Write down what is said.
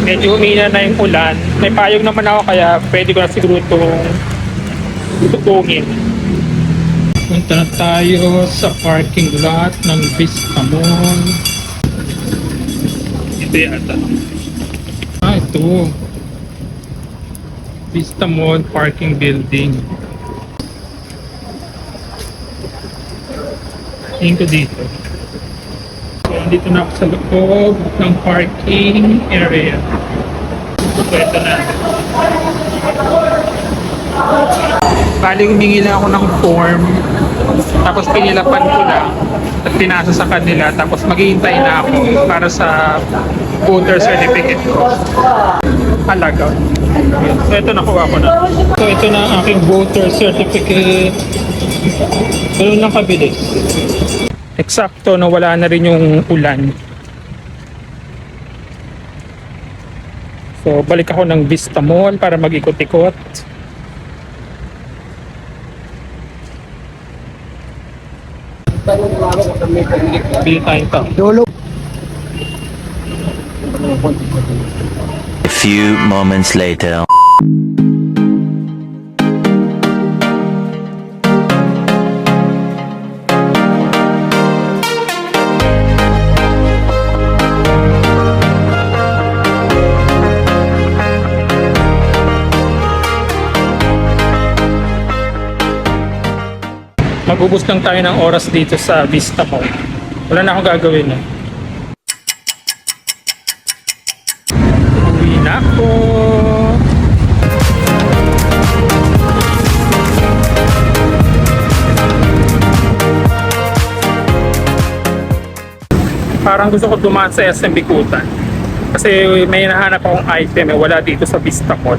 Medyo humina na yung ulan. May payong naman ako kaya pwede ko na siguro itong tutungin. Punta na tayo sa parking lot ng Vista Mall. Ito yata. Ito. Vista Mall Parking Building. Tingin ko dito. So, dito na ako sa loob ng parking area. So, ito na. Bali, humingi lang ako ng form. Tapos pinilapan ko na at pinasa sa kanila. Tapos maghihintay na ako para sa voter certificate ko. Halaga. So, ito nakuha ko na. So, ito na ang aking voter certificate. Ganun lang kabilis. Eksakto na wala na rin yung ulan. So, balik ako ng Vista Mall para mag-ikot-ikot. Bili tayo ito. A few moments later. Magubos lang tayo ng oras dito sa Vista Mall. Wala na akong gagawin. Uwi na ako. Parang gusto ko dumaan sa SM Bikutan. Kasi may nahanap akong item wala dito sa Vista Mall.